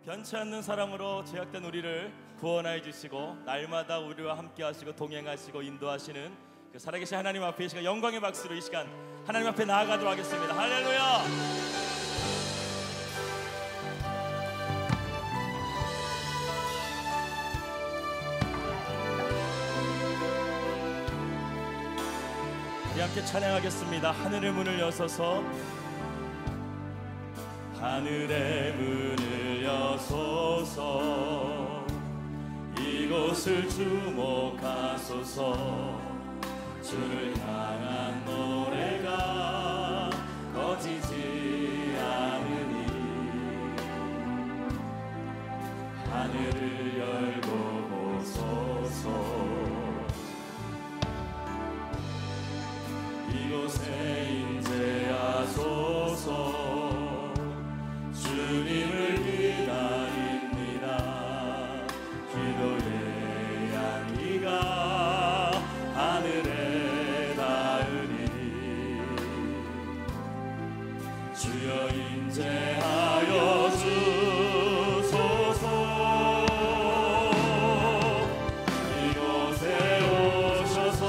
변치 않는 사랑으로 죄악된 우리를 구원하여 주시고 날마다 우리와 함께 하시고 동행하시고 인도하시는 그 살아계신 하나님 앞에 이 시간 영광의 박수로 이 시간 하나님 앞에 나아가도록 하겠습니다. 할렐루야. 우리 함께 찬양하겠습니다. 하늘의 문을 여소서, 하늘의 문을 여소서, 이곳을 주목하소서. 주를 향한 노래가 꺼지지 않으니 하늘을 열고 보소서. 이곳에 임재하소서. 주님을 기다립니다. 기도의 향기가 하늘에 닿으니 주여 임재하여 주소서. 이곳에 오셔서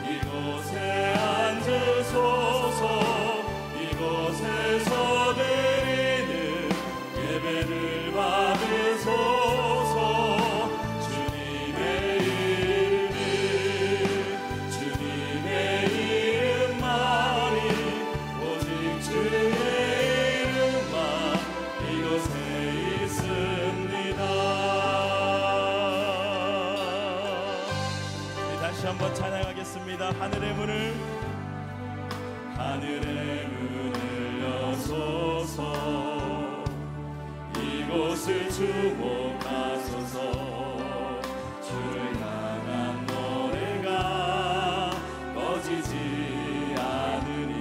이곳에 앉으소서. 이곳에서 드리는 예배를 받으소서. 주님의 이름만이 오직 주의 이름만 이곳에 있습니다. 다시 한번 찬양하겠습니다. 하늘의 문을 여소서. 이곳을 주목하소서. 주를 향한 노래가 꺼지지 않으니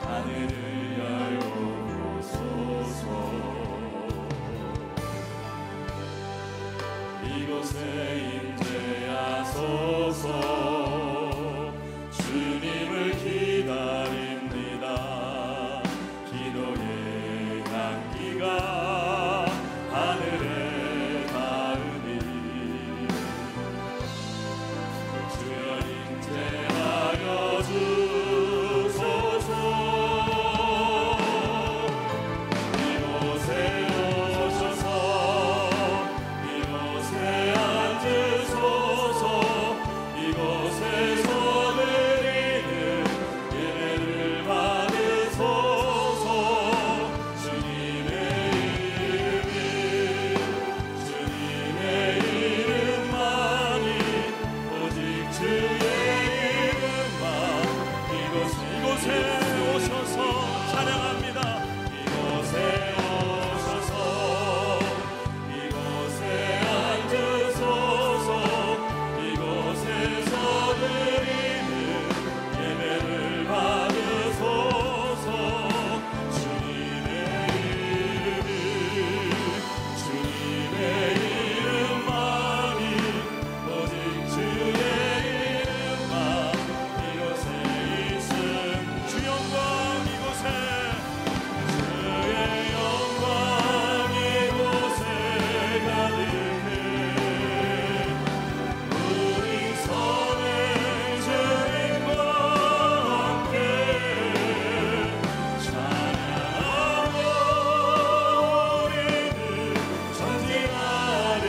하늘을 열고 보소서. 이곳에 임재하소서. 주님을 기다립니다. 기도의 향기가 하늘에 닿으니 주여 임재하여 주소서. 이곳에 오셔서 이곳에 앉으소서. 이곳에서 드리는 예배를 받으소서. 주님의 이름만이 오직 주의 이름만 이곳에 오셔서 찬양합니다. 이곳에 오셔서 이곳에 앉으소서. 이곳에서 드리는 예배를 받으소서. 주님의 이름만이 오직 주의 이름만 이곳에 있음. 주 영광 이곳에 주의 영광 이곳에 가득해. 우리 손에 주님과 함께 찬양하며 우리는 전진하리.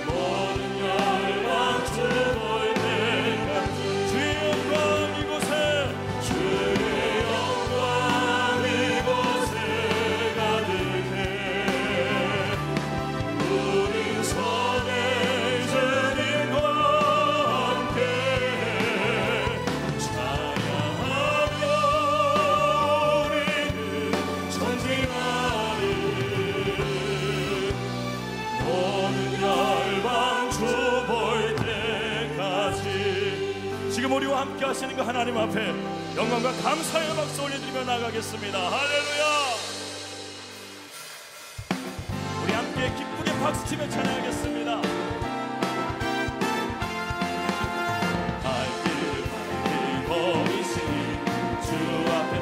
모든 열방 주 볼 때까지 주의 영광 이곳에 주의 영광 이곳에 가득해. 우리 손에 주님과 함께 찬양하며 우리는 전진하리. 모든 열방 주 볼 때까지. 지금 우리와 함께 하시는 그 하나님 앞에 영광과 감사의 박수 올려드리며 나가겠습니다. 할렐루야. 우리 함께 기쁘게 박수치며 찬양하겠습니다. 갈 길을 밝히고 있으니 주 앞에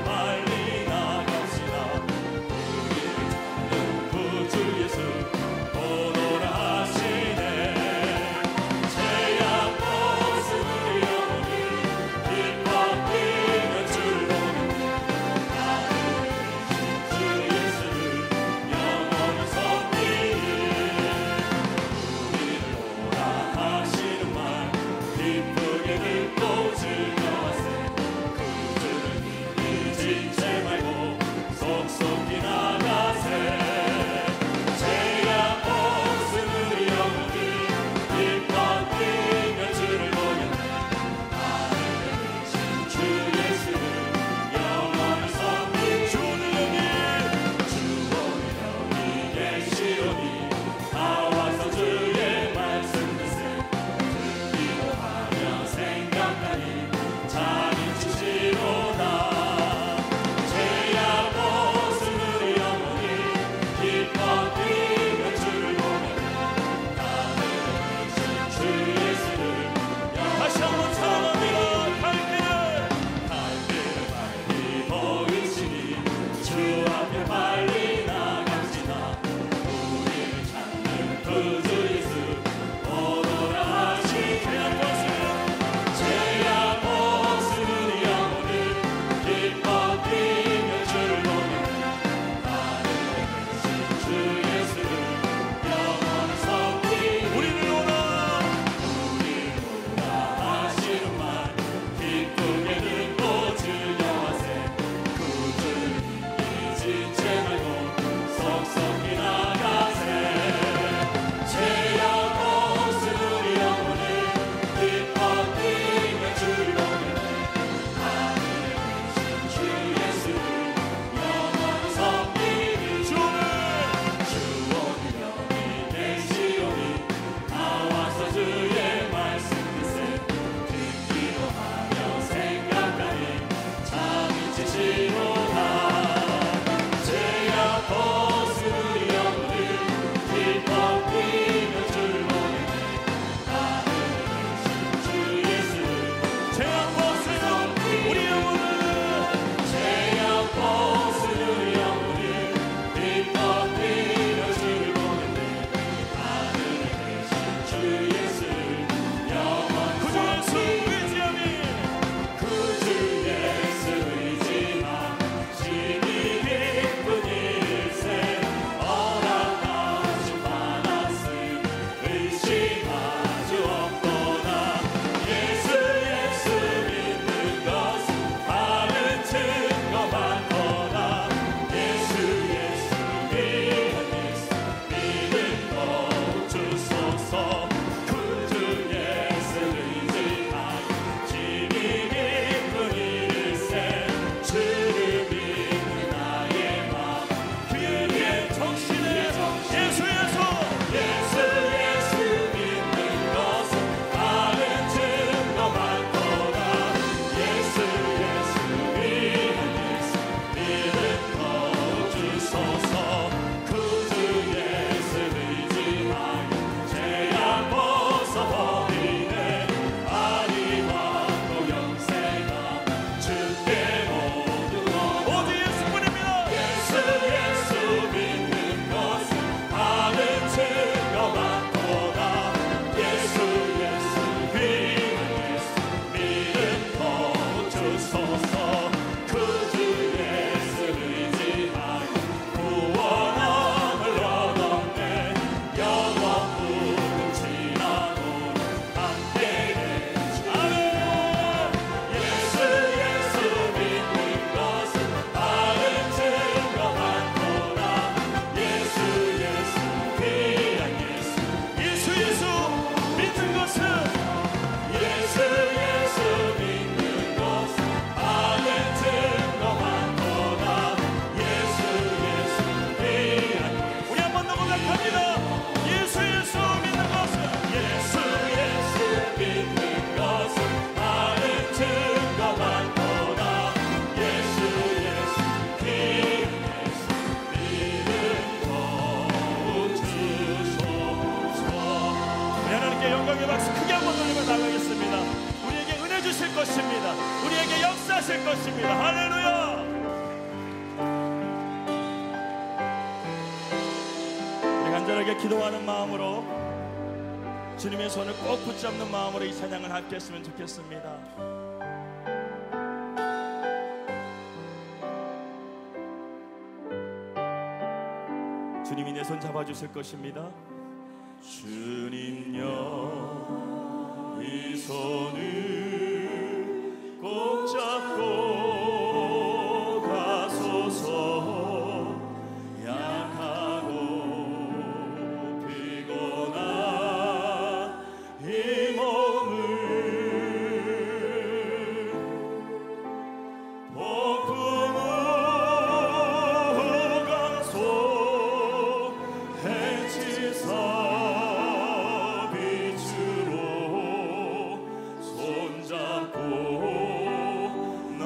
잡아주실 것입니다. 할렐루야. 우리 간절하게 기도하는 마음으로 주님의 손을 꼭 붙잡는 마음으로 이 찬양을 함께 했으면 좋겠습니다. 주님이 내 손 잡아주실 것입니다. 주님여 이 손을 꼭 잡고 가소서. 약하고 피곤한 이 몸을 폭풍 우강 속 해치사 빛으로 손잡고 나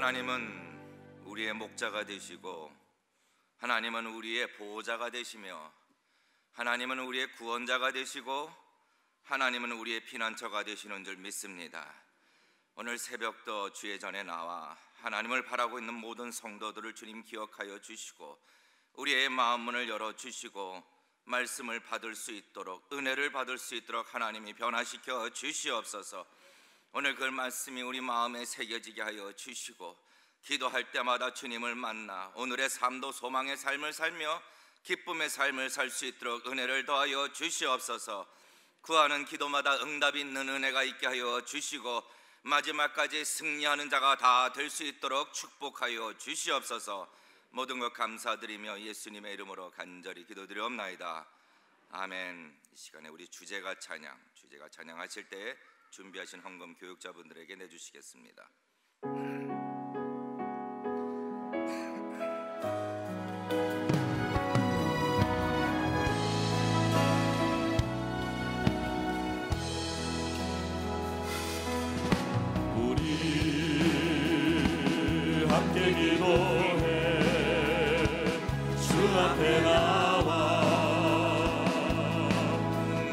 하나님은 우리의 목자가 되시고 하나님은 우리의 보호자가 되시며 하나님은 우리의 구원자가 되시고 하나님은 우리의 피난처가 되시는 줄 믿습니다. 오늘 새벽도 주의 전에 나와 하나님을 바라고 있는 모든 성도들을 주님 기억하여 주시고 우리의 마음문을 열어주시고 말씀을 받을 수 있도록, 은혜를 받을 수 있도록 하나님이 변화시켜 주시옵소서. 오늘 그 말씀이 우리 마음에 새겨지게 하여 주시고 기도할 때마다 주님을 만나 오늘의 삶도 소망의 삶을 살며 기쁨의 삶을 살 수 있도록 은혜를 더하여 주시옵소서. 구하는 기도마다 응답이 있는 은혜가 있게 하여 주시고 마지막까지 승리하는 자가 다 될 수 있도록 축복하여 주시옵소서. 모든 것 감사드리며 예수님의 이름으로 간절히 기도드리옵나이다. 아멘. 이 시간에 우리 주제가 찬양하실 때 준비하신 헌금 교육자분들에게 내주시겠습니다. 우리 함께 기도해 주 앞에 나와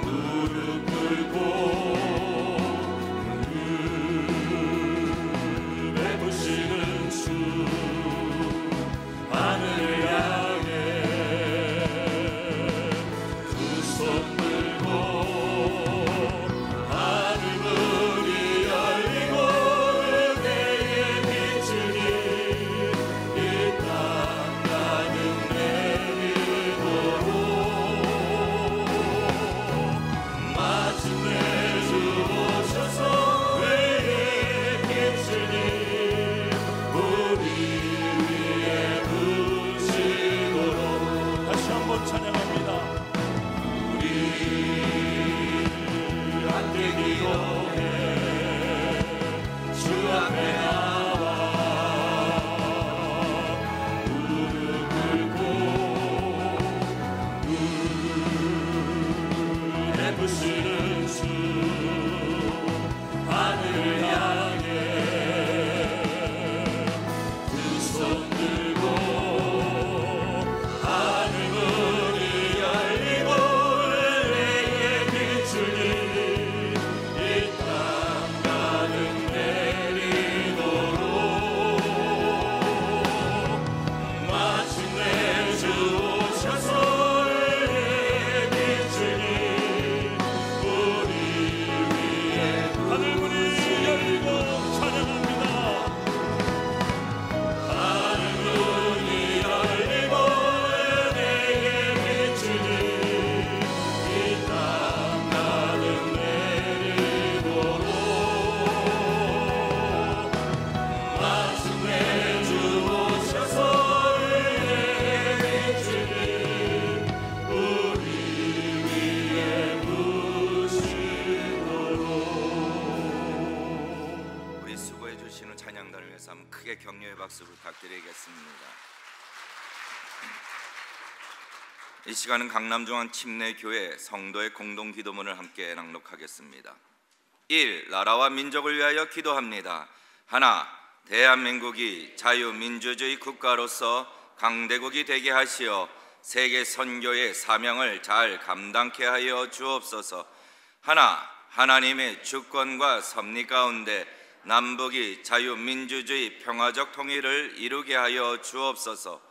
무릎 꿇고 베푸시는 주 하늘을 향해 두 손 들고 하늘문이 열리고 은혜의 빛이 이 땅 가득 내리도록 마침내 주 오셔서 의의 빛을 우리 위에 부시도록. 다시 한번 찬양합니다. 우리 함께 기도해 주 앞에 나와 무릎 꿇고 베푸시는 주 하늘을 향해 두 손 들고 하늘문이 열리고 은혜의 빛을 이 땅 가득 내리도록 마침내 주 오셔서 은혜의 빛을 우리 위에 하늘문이 열리고 찬양합니다. 하늘문이 열리고 은혜의 빛을 이 땅 가득 내리도록 마침내 주 오셔서 은혜의 빛을 우리 위에 부시도록. 우리 수고해 주시는 찬양단을 위해서 한번 크게 격려의 박수 부탁드리겠습니다. 이 시간은 강남중앙 침례교회 성도의 공동 기도문을 함께 낭독하겠습니다. 1. 나라와 민족을 위하여 기도합니다. 하나, 대한민국이 자유민주주의 국가로서 강대국이 되게 하시어 세계 선교의 사명을 잘 감당케 하여 주옵소서. 하나, 하나님의 주권과 섭리 가운데 남북이 자유민주주의 평화적 통일을 이루게 하여 주옵소서.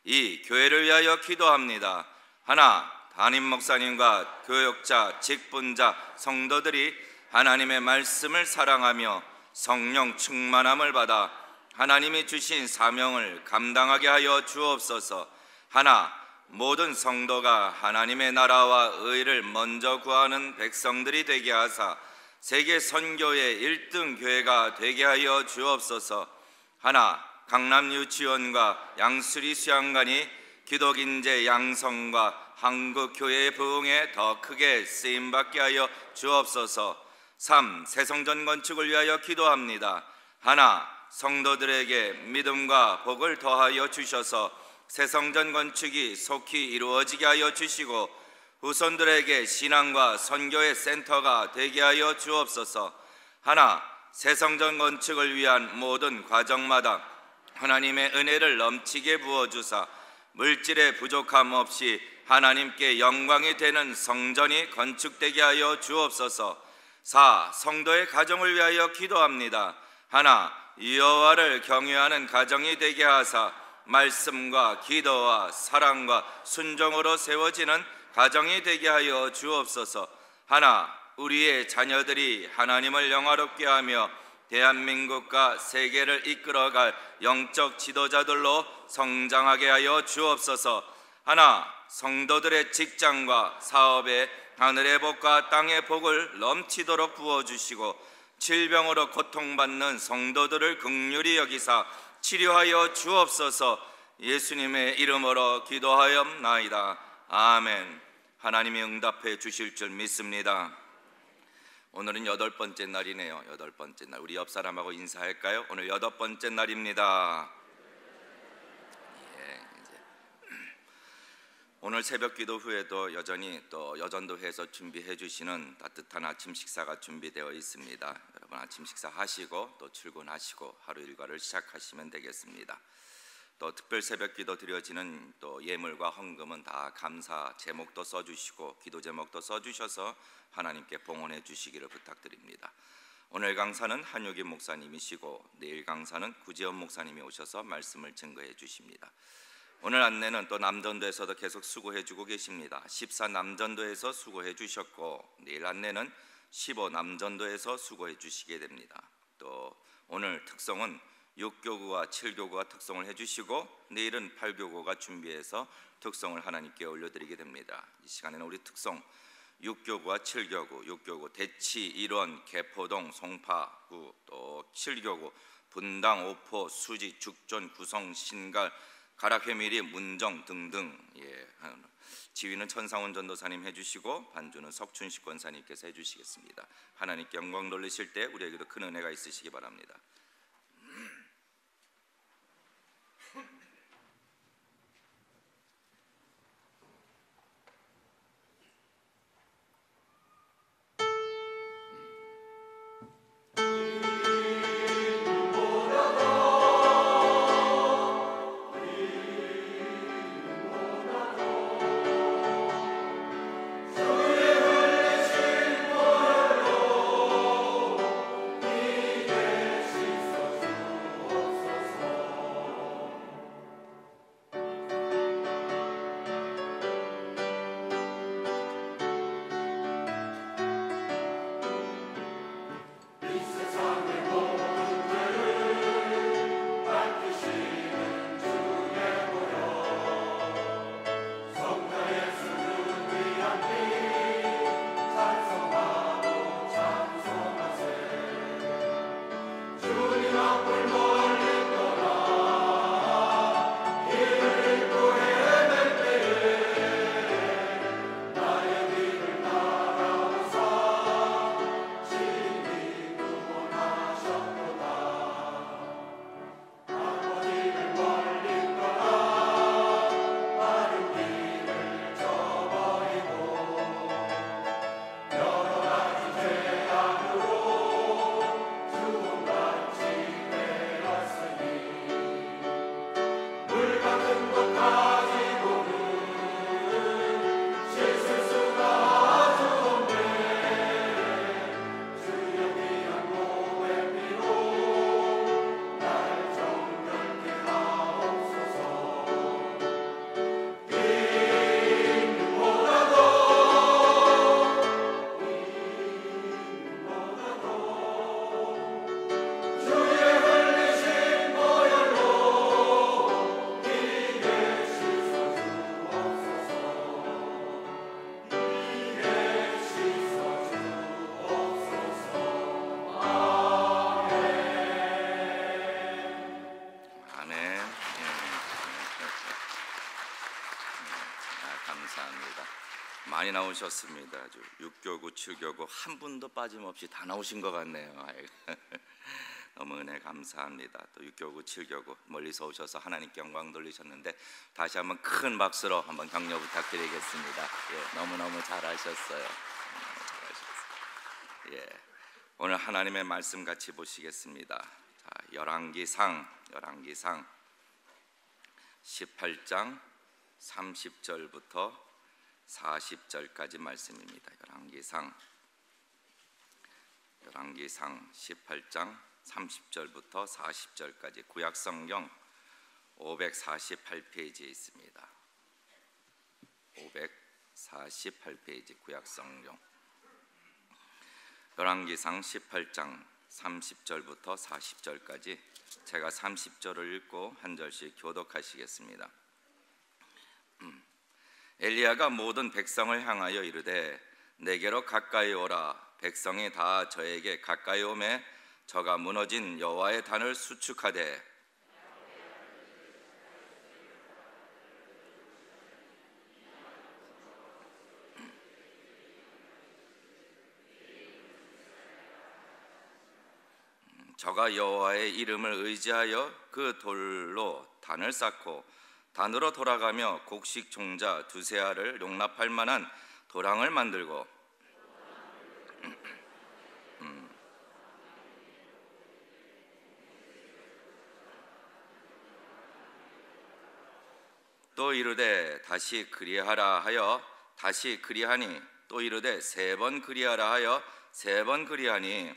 2. 교회를 위하여 기도합니다. 하나, 담임 목사님과 교역자, 직분자, 성도들이 하나님의 말씀을 사랑하며 성령 충만함을 받아 하나님이 주신 사명을 감당하게 하여 주옵소서. 하나, 모든 성도가 하나님의 나라와 의를 먼저 구하는 백성들이 되게 하사 세계 선교의 1등 교회가 되게 하여 주옵소서. 하나, 강남 유치원과 양수리 수양관이 기독인재 양성과 한국 교회의 부흥에 더 크게 쓰임받게 하여 주옵소서. 3. 새성전 건축을 위하여 기도합니다. 하나, 성도들에게 믿음과 복을 더하여 주셔서 새성전 건축이 속히 이루어지게 하여 주시고 후손들에게 신앙과 선교의 센터가 되게 하여 주옵소서. 하나, 새 성전 건축을 위한 모든 과정마다 하나님의 은혜를 넘치게 부어주사 물질의 부족함 없이 하나님께 영광이 되는 성전이 건축되게 하여 주옵소서. 4. 성도의 가정을 위하여 기도합니다. 하나, 여호와를 경외하는 가정이 되게 하사 말씀과 기도와 사랑과 순종으로 세워지는 가정이 되게 하여 주옵소서. 하나, 우리의 자녀들이 하나님을 영화롭게 하며 대한민국과 세계를 이끌어갈 영적 지도자들로 성장하게 하여 주옵소서. 하나, 성도들의 직장과 사업에 하늘의 복과 땅의 복을 넘치도록 부어주시고 질병으로 고통받는 성도들을 긍휼히 여기사 치료하여 주옵소서. 예수님의 이름으로 기도하옵나이다. 아멘. 하나님이 응답해 주실 줄 믿습니다. 오늘은 8번째 날이네요. 8번째 날. 우리 옆 사람하고 인사할까요? 오늘 8번째 날입니다. 오늘 새벽 기도 후에도 여전히 또 여전도회에서 준비해 주시는 따뜻한 아침 식사가 준비되어 있습니다. 여러분 아침 식사 하시고 또 출근하시고 하루 일과를 시작하시면 되겠습니다. 또 특별 새벽 기도 드려지는 또 예물과 헌금은 다 감사 제목도 써주시고 기도 제목도 써주셔서 하나님께 봉헌해 주시기를 부탁드립니다. 오늘 강사는 한유기 목사님이시고 내일 강사는 구재원 목사님이 오셔서 말씀을 증거해 주십니다. 오늘 안내는 또 남전도에서도 계속 수고해 주고 계십니다. 14 남전도에서 수고해 주셨고 내일 안내는 15 남전도에서 수고해 주시게 됩니다. 또 오늘 특송은 6교구와 7교구가 특송을 해주시고 내일은 8교구가 준비해서 특송을 하나님께 올려드리게 됩니다. 이 시간에는 우리 특송 6교구와 7교구, 6교구 대치, 일원, 개포동, 송파구, 또 7교구 분당, 오포, 수지, 죽전, 구성, 신갈, 가락회미리, 문정 등등 지휘는 천상원 전도사님 해주시고 반주는 석춘식 권사님께서 해주시겠습니다. 하나님께 영광 돌리실 때 우리에게도 큰 은혜가 있으시기 바랍니다. 감사합니다. 많이 나오셨습니다. 아주 6교구, 7교구 한 분도 빠짐없이 다 나오신 것 같네요. 너무 은혜 감사합니다. 또 6교구, 7교구 멀리서 오셔서 하나님께 영광 돌리셨는데 다시 한번 큰 박수로 한번 격려 부탁드리겠습니다. 너무너무 잘하셨어요. 오늘 하나님의 말씀 같이 보시겠습니다. 자, 열왕기상 18장 30절부터 40절까지 말씀입니다. 열왕기상 18장 30절부터 40절까지 구약성경 548페이지에 있습니다. 548페이지 구약성경 열왕기상 18장 30절부터 40절까지 제가 30절을 읽고 한 절씩 교독하시겠습니다. 엘리야가 모든 백성을 향하여 이르되 내게로 가까이 오라. 백성이 다 저에게 가까이 오매 저가 무너진 여호와의 단을 수축하되 저가 여호와의 이름을 의지하여 그 돌로 단을 쌓고 단으로 돌아가며 곡식 종자 두세 알을 용납할 만한 도랑을 만들고 또 이르되 다시 그리하라 하여 다시 그리하니 또 이르되 세 번 그리하라 하여 세 번 그리하니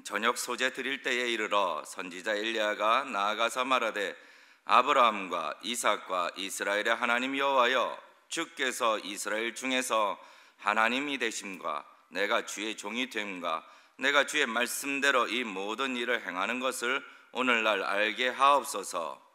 저녁 소재 드릴 때에 이르러 선지자 엘리야가 나아가서 말하되 아브라함과 이삭과 이스라엘의 하나님 여호와여 주께서 이스라엘 중에서 하나님이 되심과 내가 주의 종이 됨과 내가 주의 말씀대로 이 모든 일을 행하는 것을 오늘날 알게 하옵소서.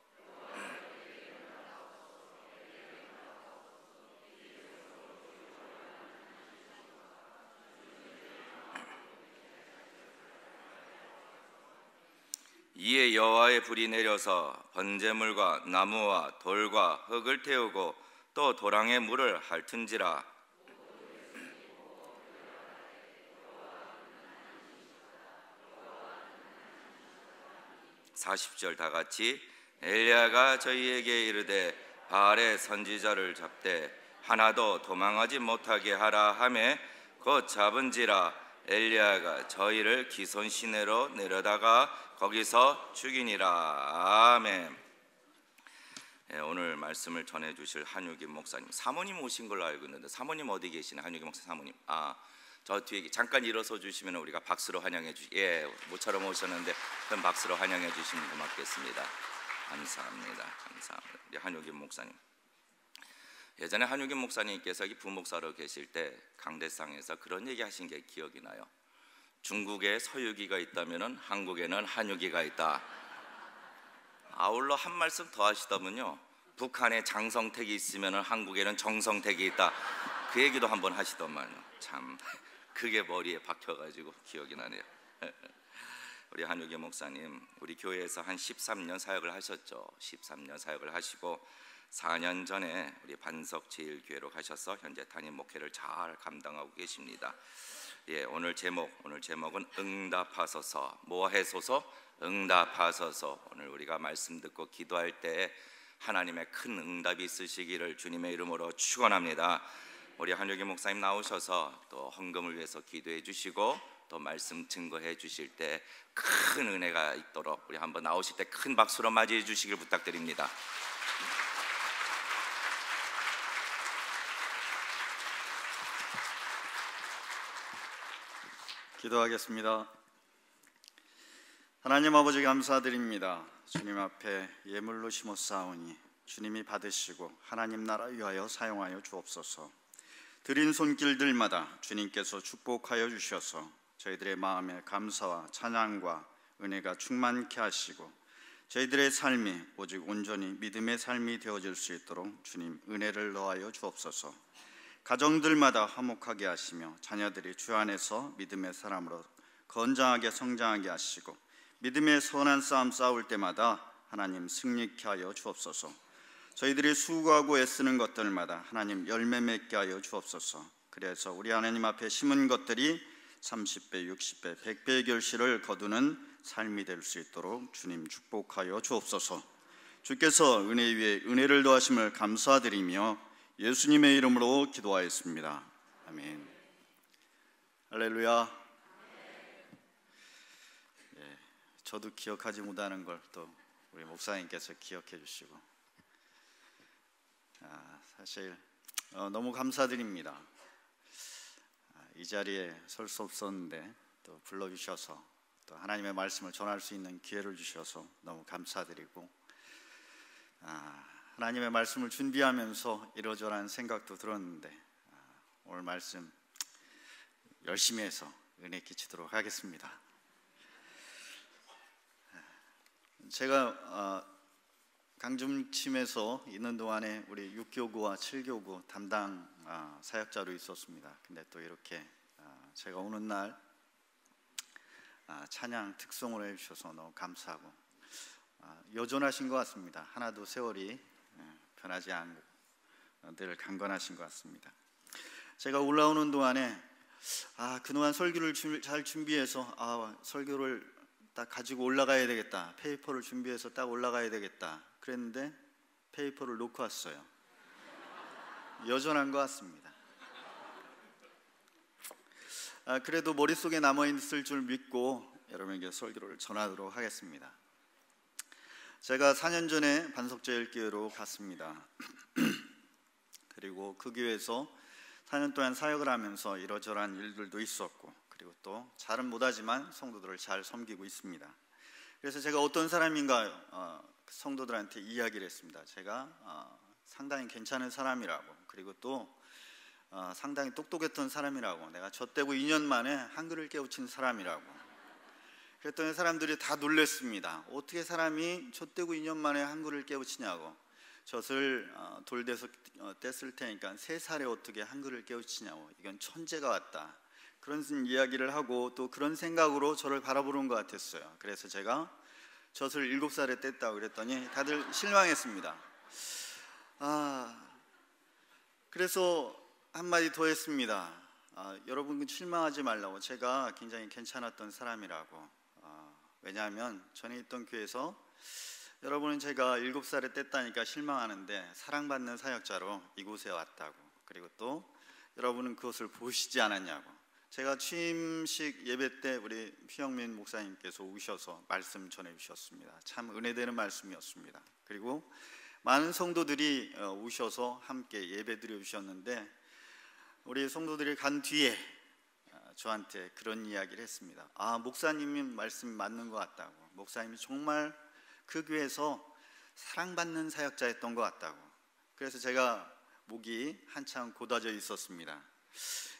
이에 여호와의 불이 내려서 번제물과 나무와 돌과 흙을 태우고 또 도랑의 물을 핥은지라. (40절) 다 같이 엘리야가 저희에게 이르되 바알의 선지자를 잡되 하나도 도망하지 못하게 하라 하매 곧 잡은지라. 엘리야가 저희를 기손 시내로 내려다가 거기서 죽이니라. 아멘. 네, 오늘 말씀을 전해주실 한유김 목사님, 사모님 오신 걸로 알고 있는데 사모님 어디 계시나? 한유김 목사 사모님. 저 뒤에 잠깐 일어서 주시면 우리가 박수로 환영해 모처럼 오셨는데 큰 박수로 환영해 주시면 고맙겠습니다. 감사합니다. 우리 한유김 목사님. 예전에 한유김 목사님께서 부목사로 계실 때 강대상에서 그런 얘기 하신 게 기억이 나요. 중국에 서유기가 있다면 한국에는 한유기가 있다. 아울러 한 말씀 더 하시더군요. 북한에 장성택이 있으면 한국에는 정성택이 있다. 그 얘기도 한번 하시더만요. 참 그게 머리에 박혀가지고 기억이 나네요. 우리 한유기 목사님, 우리 교회에서 한 13년 사역을 하셨죠. 13년 사역을 하시고 4년 전에 우리 반석제일교회로 가셔서 현재 담임 목회를 잘 감당하고 계십니다. 예, 오늘 제목은 응답하소서. 뭐 해소서? 응답하소서. 오늘 우리가 말씀 듣고 기도할 때 하나님의 큰 응답이 있으시기를 주님의 이름으로 축원합니다. 우리 한유기 목사님 나오셔서 또 헌금을 위해서 기도해 주시고 또 말씀 증거해 주실 때 큰 은혜가 있도록 우리 한번 나오실 때 큰 박수로 맞이해 주시길 부탁드립니다. 기도하겠습니다. 하나님 아버지 감사드립니다. 주님 앞에 예물로 심었사오니 주님이 받으시고 하나님 나라 위하여 사용하여 주옵소서. 드린 손길들마다 주님께서 축복하여 주셔서 저희들의 마음에 감사와 찬양과 은혜가 충만케 하시고 저희들의 삶이 오직 온전히 믿음의 삶이 되어질 수 있도록 주님 은혜를 넣어하여 주옵소서. 가정들마다 화목하게 하시며 자녀들이 주 안에서 믿음의 사람으로 건장하게 성장하게 하시고 믿음의 선한 싸움 싸울 때마다 하나님 승리케 하여 주옵소서. 저희들이 수고하고 애쓰는 것들마다 하나님 열매 맺게 하여 주옵소서. 그래서 우리 하나님 앞에 심은 것들이 30배, 60배, 100배의 결실을 거두는 삶이 될 수 있도록 주님 축복하여 주옵소서. 주께서 은혜 위에 은혜를 더하심을 감사드리며 예수님의 이름으로 기도하였습니다. 아멘. 할렐루야. 저도 기억하지 못하는 걸 또 우리 목사님께서 기억해 주시고, 사실 너무 감사드립니다. 이 자리에 설 수 없었는데 또 불러주셔서 또 하나님의 말씀을 전할 수 있는 기회를 주셔서 너무 감사드리고, 하나님의 말씀을 준비하면서 이러저러한 생각도 들었는데 오늘 말씀 열심히 해서 은혜 끼치도록 하겠습니다. 제가 강줌침에서 있는 동안에 우리 6교구와 7교구 담당 사역자로 있었습니다. 근데 또 이렇게 제가 오는 날 찬양 특송을 해주셔서 너무 감사하고, 여전하신 것 같습니다. 하나도 세월이 변하지 않고 늘 강건하신 것 같습니다. 제가 올라오는 동안에 그동안 설교를 잘 준비해서 설교를 딱 가지고 올라가야 되겠다, 페이퍼를 준비해서 딱 올라가야 되겠다 그랬는데 페이퍼를 놓고 왔어요. 여전한 것 같습니다. 그래도 머릿속에 남아있을 줄 믿고 여러분에게 설교를 전하도록 하겠습니다. 제가 4년 전에 반석제일교회로 갔습니다. 그리고 그 교회에서 4년 동안 사역을 하면서 이러저러한 일들도 있었고, 그리고 또 잘은 못하지만 성도들을 잘 섬기고 있습니다. 그래서 제가 어떤 사람인가 성도들한테 이야기를 했습니다. 제가 상당히 괜찮은 사람이라고, 그리고 또 상당히 똑똑했던 사람이라고, 내가 젖대고 2년 만에 한글을 깨우친 사람이라고. 그랬더니 사람들이 다 놀랐습니다. 어떻게 사람이 젖대고 2년 만에 한글을 깨우치냐고. 젖을 돌대서 뗐을 테니까 3살에 어떻게 한글을 깨우치냐고. 이건 천재가 왔다, 그런 이야기를 하고 또 그런 생각으로 저를 바라보는 것 같았어요. 그래서 제가 젖을 7살에 뗐다고 그랬더니 다들 실망했습니다. 그래서 한마디 더 했습니다. 여러분 실망하지 말라고. 제가 굉장히 괜찮았던 사람이라고. 왜냐하면 전에 있던 교회에서 여러분은 제가 7살에 뗐다니까 실망하는데 사랑받는 사역자로 이곳에 왔다고, 그리고 또 여러분은 그것을 보시지 않았냐고. 제가 취임식 예배 때 우리 피영민 목사님께서 오셔서 말씀 전해주셨습니다. 참 은혜되는 말씀이었습니다. 그리고 많은 성도들이 오셔서 함께 예배 드려주셨는데, 우리 성도들이 간 뒤에 저한테 그런 이야기를 했습니다. 목사님이 말씀 맞는 것 같다고. 목사님이 정말 그 교회에서 사랑받는 사역자였던 것 같다고. 그래서 제가 목이 한참 곧아져 있었습니다.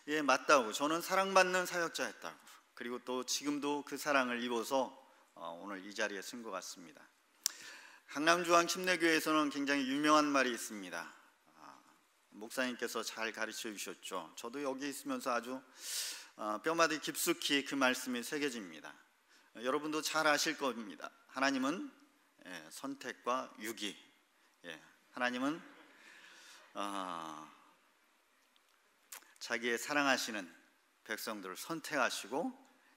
예, 맞다고. 저는 사랑받는 사역자였다고. 그리고 또 지금도 그 사랑을 입어서 오늘 이 자리에 쓴 것 같습니다. 강남중앙 침례교회에서는 굉장히 유명한 말이 있습니다. 목사님께서 잘 가르쳐 주셨죠. 저도 여기 있으면서 아주 뼈마디 깊숙이 그 말씀이 새겨집니다. 여러분도 잘 아실 겁니다. 하나님은 선택과 유기, 하나님은 자기의 사랑하시는 백성들을 선택하시고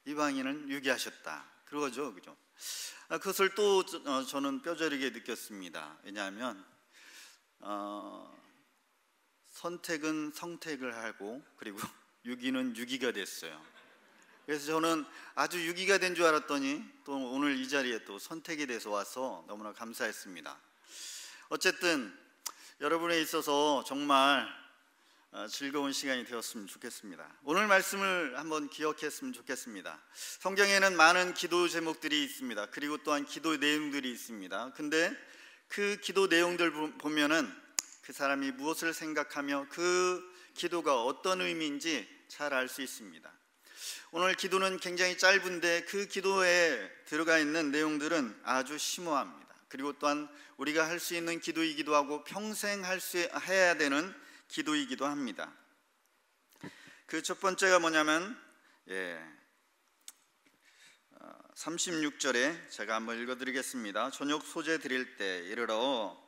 이방인은 유기하셨다, 그거죠, 그죠? 그것을 또 저는 뼈저리게 느꼈습니다. 왜냐하면 선택은 성택을 하고, 그리고 유기는 유기가 됐어요. 그래서 저는 아주 유기가 된 줄 알았더니 또 오늘 이 자리에 또 선택이 돼서 와서 너무나 감사했습니다. 어쨌든 여러분에 있어서 정말 즐거운 시간이 되었으면 좋겠습니다. 오늘 말씀을 한번 기억했으면 좋겠습니다. 성경에는 많은 기도 제목들이 있습니다. 그리고 또한 기도 내용들이 있습니다. 근데 그 기도 내용들 보면은 그 사람이 무엇을 생각하며 그 기도가 어떤 의미인지 잘 알 수 있습니다. 오늘 기도는 굉장히 짧은데 그 기도에 들어가 있는 내용들은 아주 심오합니다. 그리고 또한 우리가 할 수 있는 기도이기도 하고 평생 해야 되는 기도이기도 합니다. 그 첫 번째가 뭐냐면 36절에 제가 한번 읽어드리겠습니다. 저녁 소재 드릴 때 이르러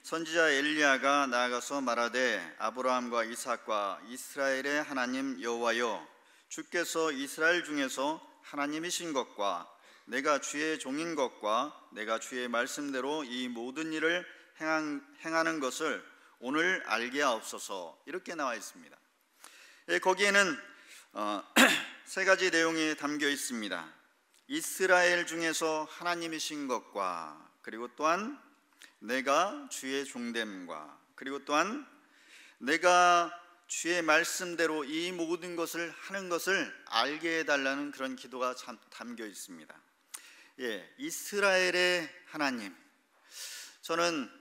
선지자 엘리야가 나아가서 말하되 아브라함과 이삭과 이스라엘의 하나님 여호와여, 주께서 이스라엘 중에서 하나님이신 것과 내가 주의 종인 것과 내가 주의 말씀대로 이 모든 일을 행하는 것을 오늘 알게 하옵소서 이렇게 나와 있습니다. 거기에는 세 가지 내용이 담겨 있습니다. 이스라엘 중에서 하나님이신 것과, 그리고 또한 내가 주의 종됨과, 그리고 또한 내가 주의 말씀대로 이 모든 것을 하는 것을 알게 해달라는 그런 기도가 담겨 있습니다. 이스라엘의 하나님. 저는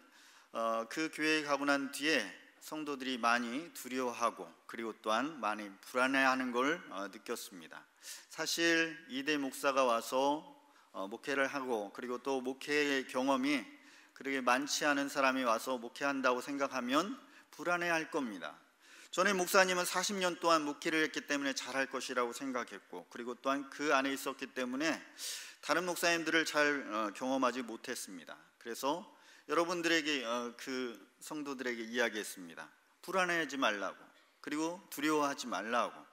그 교회에 가고 난 뒤에 성도들이 많이 두려워하고 그리고 또한 많이 불안해하는 걸 느꼈습니다. 사실 이대 목사가 와서 목회를 하고, 그리고 또 목회의 경험이 그렇게 많지 않은 사람이 와서 목회한다고 생각하면 불안해할 겁니다. 전에 목사님은 40년 동안 목회를 했기 때문에 잘할 것이라고 생각했고, 그리고 또한 그 안에 있었기 때문에 다른 목사님들을 잘 경험하지 못했습니다. 그래서 여러분들에게, 그 성도들에게 이야기했습니다. 불안해하지 말라고, 그리고 두려워하지 말라고.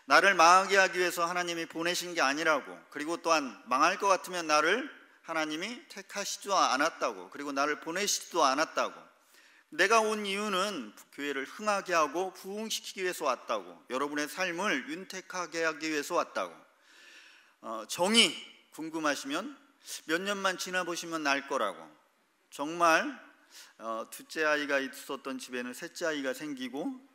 나를 망하게 하기 위해서 하나님이 보내신 게 아니라고, 그리고 또한 망할 것 같으면 나를 하나님이 택하시지도 않았다고, 그리고 나를 보내시지도 않았다고. 내가 온 이유는 교회를 흥하게 하고 부흥시키기 위해서 왔다고, 여러분의 삶을 윤택하게 하기 위해서 왔다고. 정의 궁금하시면 몇 년만 지나보시면 알 거라고. 정말 둘째 아이가 있었던 집에는 셋째 아이가 생기고,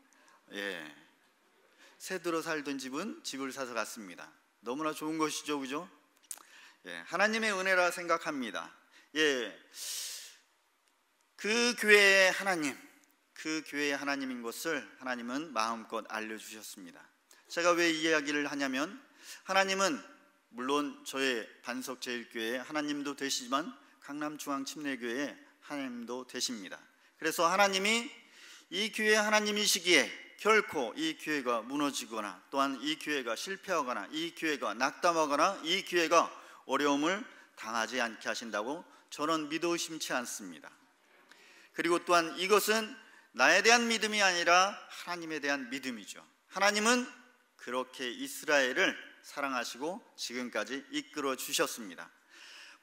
새 들어 살던 집은 집을 사서 갔습니다. 너무나 좋은 것이죠, 그죠? 하나님의 은혜라 생각합니다. 그 교회의 하나님, 그 교회의 하나님인 것을 하나님은 마음껏 알려주셨습니다. 제가 왜 이 이야기를 하냐면, 하나님은 물론 저의 반석제일교회의 하나님도 되시지만 강남중앙침례교회의 하나님도 되십니다. 그래서 하나님이 이 교회의 하나님이시기에 결코 이 교회가 무너지거나, 또한 이 교회가 실패하거나, 이 교회가 낙담하거나, 이 교회가 어려움을 당하지 않게 하신다고 저는 믿어 의심치 않습니다. 그리고 또한 이것은 나에 대한 믿음이 아니라 하나님에 대한 믿음이죠. 하나님은 그렇게 이스라엘을 사랑하시고 지금까지 이끌어 주셨습니다.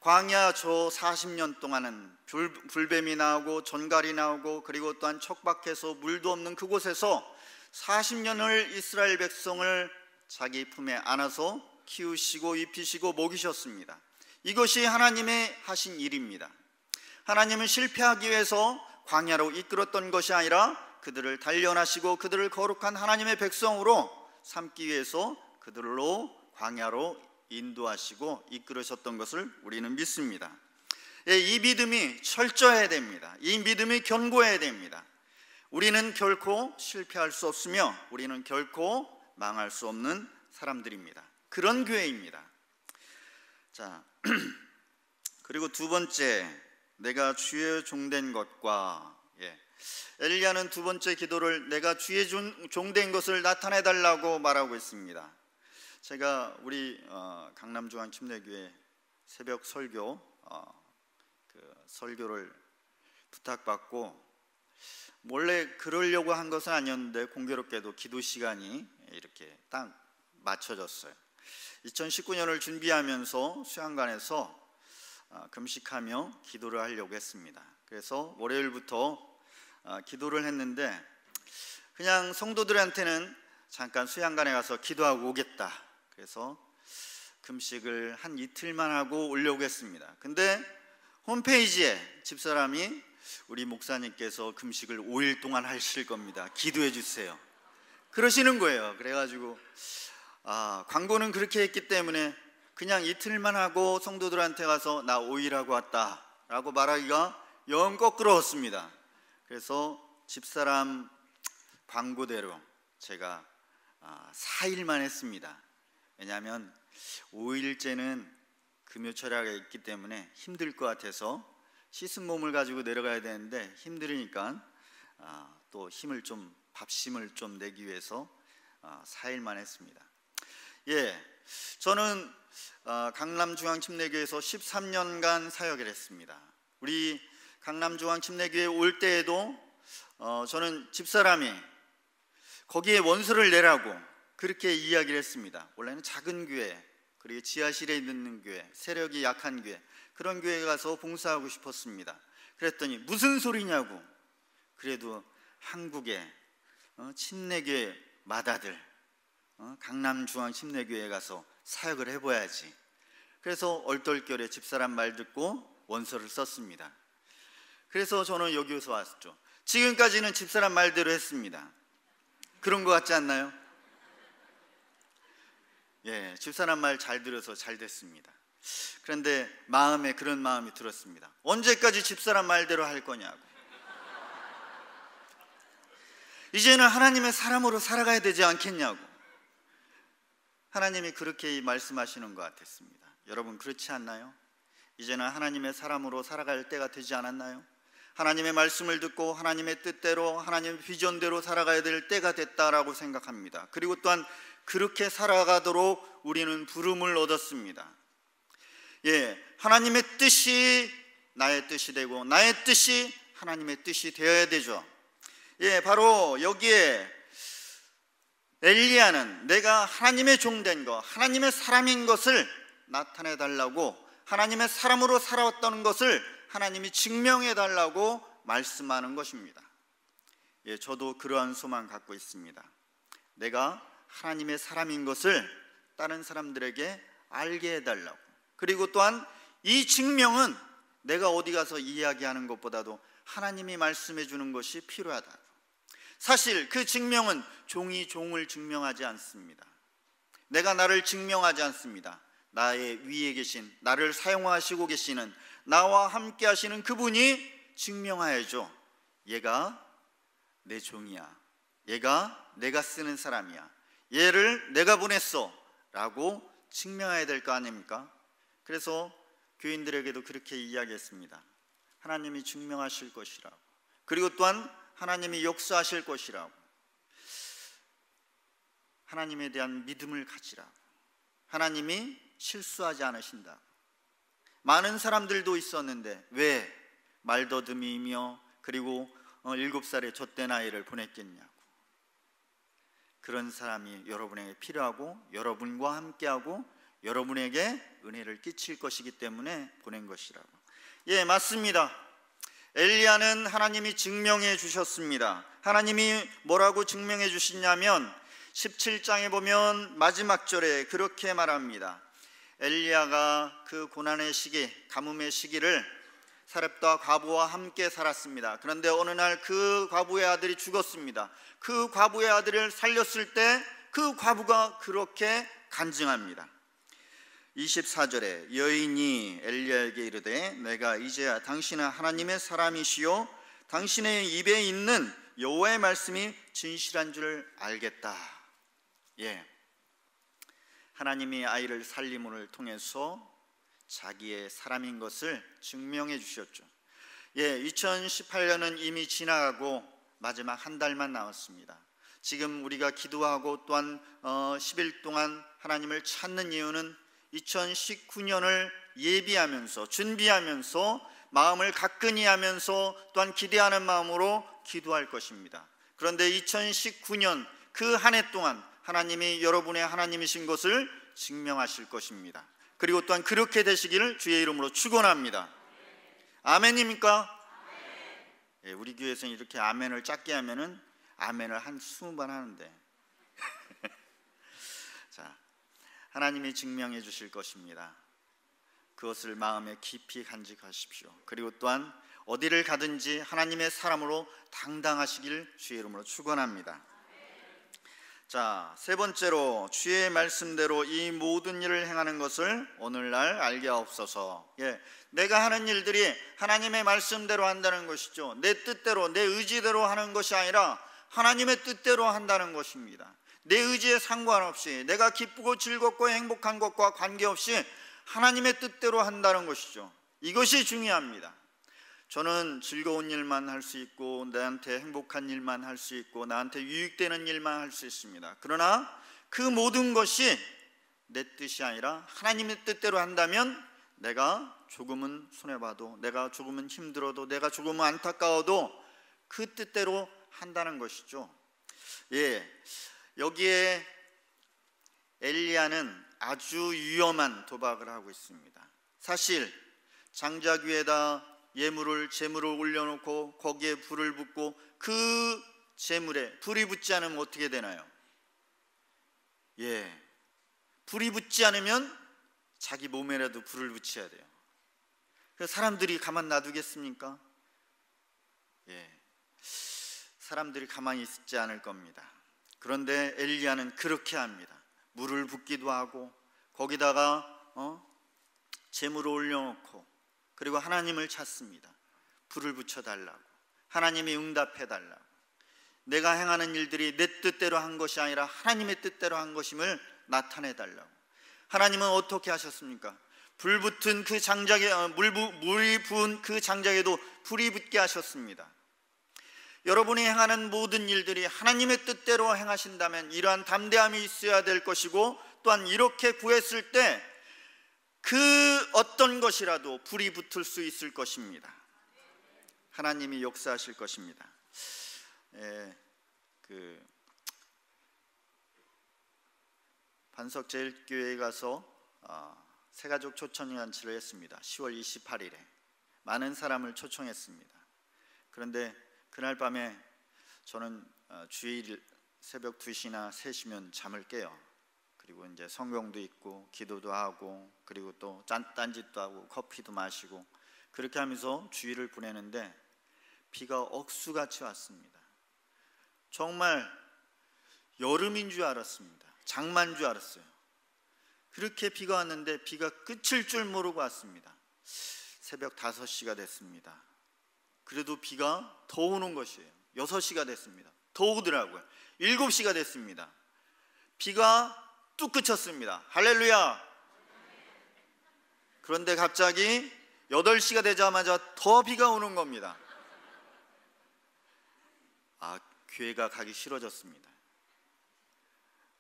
광야 저 40년 동안은 불뱀이 나오고 전갈이 나오고, 그리고 또한 척박해서 물도 없는 그곳에서 40년을 이스라엘 백성을 자기 품에 안아서 키우시고 입히시고 먹이셨습니다. 이것이 하나님의 하신 일입니다. 하나님은 실패하기 위해서 광야로 이끌었던 것이 아니라 그들을 단련하시고 그들을 거룩한 하나님의 백성으로 삼기 위해서 그들로 광야로 인도하시고 이끌으셨던 것을 우리는 믿습니다. 이 믿음이 철저해야 됩니다. 이 믿음이 견고해야 됩니다. 우리는 결코 실패할 수 없으며 우리는 결코 망할 수 없는 사람들입니다. 그런 교회입니다. 자, 그리고 두 번째, 내가 주의 종된 것과, 엘리야는 두 번째 기도를 내가 주의 종된 것을 나타내 달라고 말하고 있습니다. 제가 우리 강남중앙침례교회 새벽 설교 설교를 부탁받고 몰래 그러려고 한 것은 아니었는데 공교롭게도 기도 시간이 이렇게 딱 맞춰졌어요. 2019년을 준비하면서 수양관에서 금식하며 기도를 하려고 했습니다. 그래서 월요일부터 기도를 했는데, 그냥 성도들한테는 잠깐 수양관에 가서 기도하고 오겠다, 그래서 금식을 한 이틀만 하고 오려고 했습니다. 근데 홈페이지에 집사람이 우리 목사님께서 금식을 5일 동안 하실 겁니다, 기도해 주세요, 그러시는 거예요. 그래가지고 광고는 그렇게 했기 때문에 그냥 이틀만 하고 성도들한테 가서 나 5일 하고 왔다 라고 말하기가 영 거꾸러웠습니다. 그래서 집사람 광고대로 제가 4일만 했습니다. 왜냐하면 5일째는 금요철야가 있기 때문에 힘들 것 같아서 씻은 몸을 가지고 내려가야 되는데 힘들으니까 또 힘을 좀, 밥심을 좀 내기 위해서 4일만 했습니다. 저는 강남중앙침례교회에서 13년간 사역을 했습니다. 우리 강남중앙침례교회 올 때에도 저는 집사람이 거기에 원서를 내라고 그렇게 이야기를 했습니다. 원래는 작은 교회, 그리고 지하실에 있는 교회, 세력이 약한 교회, 그런 교회에 가서 봉사하고 싶었습니다. 그랬더니 무슨 소리냐고 그래도 한국의 침례교회 마다들 강남중앙 침례교회에 가서 사역을 해봐야지. 그래서 얼떨결에 집사람 말 듣고 원서를 썼습니다. 그래서 저는 여기서 왔죠. 지금까지는 집사람 말대로 했습니다. 그런 것 같지 않나요? 예, 집사람 말 잘 들어서 잘 됐습니다. 그런데 마음에 그런 마음이 들었습니다. 언제까지 집사람 말대로 할 거냐고. 이제는 하나님의 사람으로 살아가야 되지 않겠냐고. 하나님이 그렇게 말씀하시는 것 같았습니다. 여러분 그렇지 않나요? 이제는 하나님의 사람으로 살아갈 때가 되지 않았나요? 하나님의 말씀을 듣고 하나님의 뜻대로 하나님의 비전대로 살아가야 될 때가 됐다라고 생각합니다. 그리고 또한 그렇게 살아가도록 우리는 부름을 얻었습니다. 예, 하나님의 뜻이 나의 뜻이 되고 나의 뜻이 하나님의 뜻이 되어야 되죠. 예, 바로 여기에 엘리야는 내가 하나님의 종된 것, 하나님의 사람인 것을 나타내 달라고, 하나님의 사람으로 살아왔다는 것을 하나님이 증명해 달라고 말씀하는 것입니다. 예, 저도 그러한 소망 갖고 있습니다. 내가 하나님의 사람인 것을 다른 사람들에게 알게 해달라고. 그리고 또한 이 증명은 내가 어디 가서 이야기하는 것보다도 하나님이 말씀해 주는 것이 필요하다. 사실 그 증명은 종이 종을 증명하지 않습니다. 내가 나를 증명하지 않습니다. 나의 위에 계신, 나를 사용하시고 계시는, 나와 함께 하시는 그분이 증명하여줘. 얘가 내 종이야, 얘가 내가 쓰는 사람이야, 얘를 내가 보냈어 라고 증명해야 될 거 아닙니까? 그래서 교인들에게도 그렇게 이야기했습니다. 하나님이 증명하실 것이라고. 그리고 또한 하나님이 역사하실 것이라고. 하나님에 대한 믿음을 가지라고. 하나님이 실수하지 않으신다고. 많은 사람들도 있었는데 왜 말더듬이며 그리고 7살의 젖된 아이를 보냈겠냐고. 그런 사람이 여러분에게 필요하고 여러분과 함께하고 여러분에게 은혜를 끼칠 것이기 때문에 보낸 것이라고. 예, 맞습니다. 엘리야는 하나님이 증명해 주셨습니다. 하나님이 뭐라고 증명해 주시냐면 17장에 보면 마지막 절에 그렇게 말합니다. 엘리야가 그 고난의 시기, 가뭄의 시기를 사렙과 과부와 함께 살았습니다. 그런데 어느 날 그 과부의 아들이 죽었습니다. 그 과부의 아들을 살렸을 때 그 과부가 그렇게 간증합니다. 24절에 여인이 엘리야에게 이르되 내가 이제야 당신은 하나님의 사람이시요 당신의 입에 있는 여호와의 말씀이 진실한 줄 알겠다. 예, 하나님이 아이를 살림을 통해서 자기의 사람인 것을 증명해 주셨죠. 예, 2018년은 이미 지나가고 마지막 한 달만 남았습니다. 지금 우리가 기도하고 또한 10일 동안 하나님을 찾는 이유는 2019년을 예비하면서 준비하면서 마음을 가끈히 하면서 또한 기대하는 마음으로 기도할 것입니다. 그런데 2019년 그 한 해 동안 하나님이 여러분의 하나님이신 것을 증명하실 것입니다. 그리고 또한 그렇게 되시기를 주의 이름으로 축원합니다. 아멘입니까? 예, 우리 교회에서는 이렇게 아멘을 짧게 하면은 아멘을 한 20번 하는데 자, 하나님이 증명해 주실 것입니다. 그것을 마음에 깊이 간직하십시오. 그리고 또한 어디를 가든지 하나님의 사람으로 당당하시길 주의 이름으로 축원합니다. 자, 세 번째로 주의 말씀대로 이 모든 일을 행하는 것을 오늘날 알게 하옵소서. 예, 내가 하는 일들이 하나님의 말씀대로 한다는 것이죠. 내 뜻대로 내 의지대로 하는 것이 아니라 하나님의 뜻대로 한다는 것입니다. 내 의지에 상관없이 내가 기쁘고 즐겁고 행복한 것과 관계없이 하나님의 뜻대로 한다는 것이죠. 이것이 중요합니다. 저는 즐거운 일만 할 수 있고 나한테 행복한 일만 할 수 있고 나한테 유익되는 일만 할 수 있습니다. 그러나 그 모든 것이 내 뜻이 아니라 하나님의 뜻대로 한다면 내가 조금은 손해봐도, 내가 조금은 힘들어도, 내가 조금은 안타까워도 그 뜻대로 한다는 것이죠. 예, 여기에 엘리야는 아주 위험한 도박을 하고 있습니다. 사실 장작 위에다 제물을 올려놓고 거기에 불을 붓고 그 제물에 불이 붙지 않으면 어떻게 되나요? 불이 붙지 않으면 자기 몸에라도 불을 붙여야 돼요. 그래서 사람들이 가만 놔두겠습니까? 사람들이 가만히 있지 않을 겁니다. 그런데 엘리야는 그렇게 합니다. 물을 붓기도 하고 거기다가 제물을 올려놓고 그리고 하나님을 찾습니다. 불을 붙여달라고, 하나님이 응답해달라고. 내가 행하는 일들이 내 뜻대로 한 것이 아니라 하나님의 뜻대로 한 것임을 나타내달라고. 하나님은 어떻게 하셨습니까? 불붙은 그 장작에 물이 부은 그 장작에도 불이 붙게 하셨습니다. 여러분이 행하는 모든 일들이 하나님의 뜻대로 행하신다면 이러한 담대함이 있어야 될 것이고, 또한 이렇게 구했을 때 그 어떤 것이라도 불이 붙을 수 있을 것입니다. 하나님이 역사하실 것입니다. 반석제일교회에 가서 새가족 초청잔치를 했습니다. 10월 28일에 많은 사람을 초청했습니다. 그런데 그날 밤에 저는 주일 새벽 2시나 3시면 잠을 깨요. 그리고 이제 성경도 읽고 기도도 하고 그리고 또 딴짓도 하고 커피도 마시고 그렇게 하면서 주일을 보내는데 비가 억수같이 왔습니다. 정말 여름인 줄 알았습니다. 장마인 줄 알았어요. 그렇게 비가 왔는데 비가 그칠 줄 모르고 왔습니다. 새벽 5시가 됐습니다. 그래도 비가 더 오는 것이에요. 6시가 됐습니다. 더 오더라고요. 7시가 됐습니다. 비가 뚝 그쳤습니다. 할렐루야. 그런데 갑자기 8시가 되자마자 더 비가 오는 겁니다. 교회가 가기 싫어졌습니다.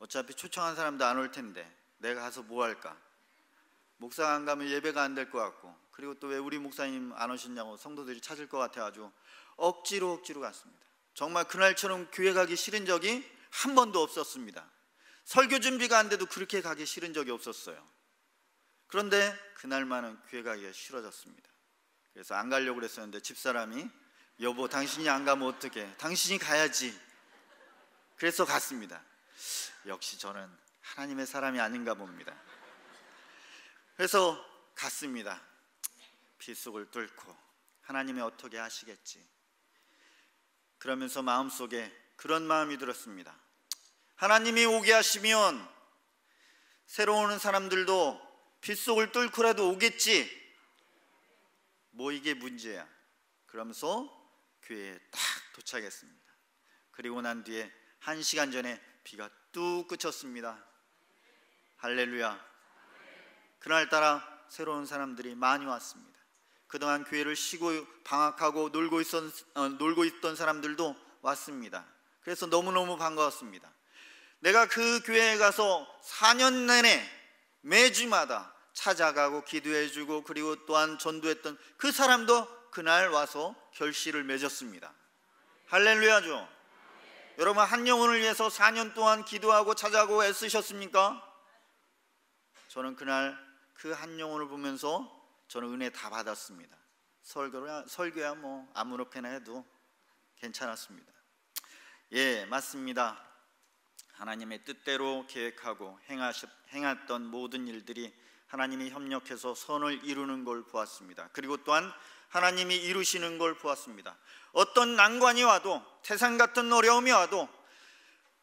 어차피 초청한 사람도 안 올 텐데 내가 가서 뭐 할까? 목사가 안 가면 예배가 안 될 것 같고, 그리고 또 왜 우리 목사님 안 오셨냐고 성도들이 찾을 것 같아가지고 억지로 갔습니다. 정말 그날처럼 교회 가기 싫은 적이 한 번도 없었습니다. 설교 준비가 안 돼도 그렇게 가기 싫은 적이 없었어요. 그런데 그날만은 교회 가기가 싫어졌습니다. 그래서 안 가려고 그랬었는데 집사람이 여보 당신이 안 가면 어떡해? 당신이 가야지. 그래서 갔습니다. 역시 저는 하나님의 사람이 아닌가 봅니다. 그래서 갔습니다. 빗속을 뚫고 하나님이 어떻게 하시겠지. 그러면서 마음속에 그런 마음이 들었습니다. 하나님이 오게 하시면 새로 오는 사람들도 빗속을 뚫고라도 오겠지. 뭐 이게 문제야. 그러면서 교회에 딱 도착했습니다. 그리고 난 뒤에 1시간 전에 비가 뚝 그쳤습니다. 할렐루야. 그날따라 새로운 사람들이 많이 왔습니다. 그동안 교회를 쉬고 방학하고 놀고 있던 사람들도 왔습니다. 그래서 너무너무 반가웠습니다. 내가 그 교회에 가서 4년 내내 매주마다 찾아가고 기도해주고 그리고 또한 전도했던 그 사람도 그날 와서 결실을 맺었습니다. 할렐루야죠. 여러분 한 영혼을 위해서 4년 동안 기도하고 찾아가고 애쓰셨습니까? 저는 그날 그 한 영혼을 보면서 저는 은혜 다 받았습니다. 설교야 뭐 아무렇게나 해도 괜찮았습니다. 예, 맞습니다. 하나님의 뜻대로 계획하고 행했던 모든 일들이 하나님이 협력해서 선을 이루는 걸 보았습니다. 그리고 또한 하나님이 이루시는 걸 보았습니다. 어떤 난관이 와도 태산 같은 어려움이 와도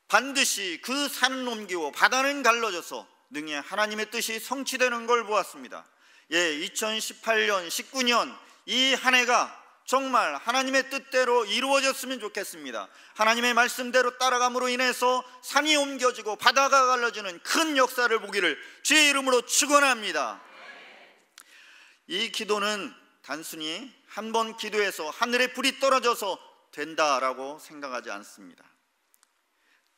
반드시 그 산은 옮기고 바다는 갈라져서 능히 하나님의 뜻이 성취되는 걸 보았습니다. 2018년, 19년 이 한 해가 정말 하나님의 뜻대로 이루어졌으면 좋겠습니다. 하나님의 말씀대로 따라감으로 인해서 산이 옮겨지고 바다가 갈라지는 큰 역사를 보기를 주의 이름으로 축원합니다. 이 기도는 단순히 한 번 기도해서 하늘에 불이 떨어져서 된다라고 생각하지 않습니다.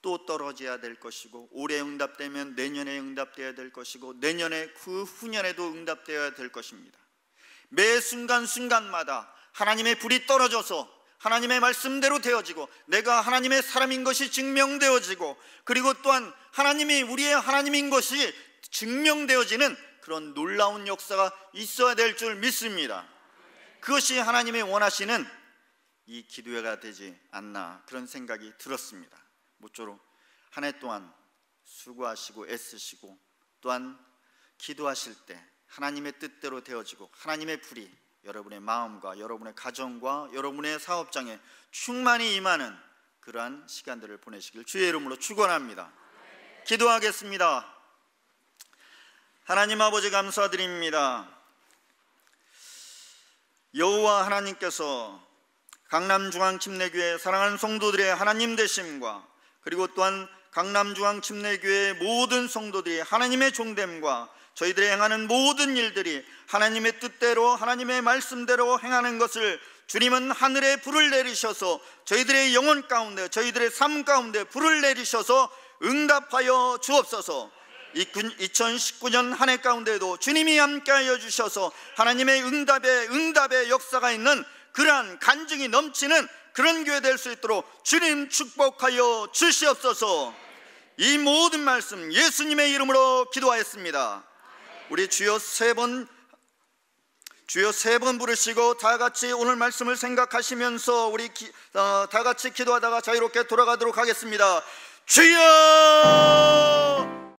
또 떨어져야 될 것이고, 올해 응답되면 내년에 응답되어야 될 것이고, 내년에 그 후년에도 응답되어야 될 것입니다. 매 순간순간마다 하나님의 불이 떨어져서 하나님의 말씀대로 되어지고 내가 하나님의 사람인 것이 증명되어지고, 그리고 또한 하나님이 우리의 하나님인 것이 증명되어지는 그런 놀라운 역사가 있어야 될 줄 믿습니다. 그것이 하나님의 원하시는 이 기도회가 되지 않나 그런 생각이 들었습니다. 모쪼록 한 해 동안 수고하시고 애쓰시고 또한 기도하실 때 하나님의 뜻대로 되어지고 하나님의 불이 여러분의 마음과 여러분의 가정과 여러분의 사업장에 충만히 임하는 그러한 시간들을 보내시길 주의 이름으로 축원합니다. 기도하겠습니다. 하나님 아버지 감사드립니다. 여호와 하나님께서 강남중앙침례교회 사랑하는 성도들의 하나님 되심과 그리고 또한 강남중앙침례교회의 모든 성도들이 하나님의 종됨과 저희들이 행하는 모든 일들이 하나님의 뜻대로 하나님의 말씀대로 행하는 것을 주님은 하늘에 불을 내리셔서 저희들의 영혼 가운데 저희들의 삶 가운데 불을 내리셔서 응답하여 주옵소서. 2019년 한 해 가운데도 주님이 함께하여 주셔서 하나님의 응답의 역사가 있는 그러한 간증이 넘치는 그런 교회 될 수 있도록 주님 축복하여 주시옵소서. 이 모든 말씀 예수님의 이름으로 기도하였습니다. 우리 주여 세 번 부르시고 다 같이 오늘 말씀을 생각하시면서 우리 다 같이 기도하다가 자유롭게 돌아가도록 하겠습니다. 주여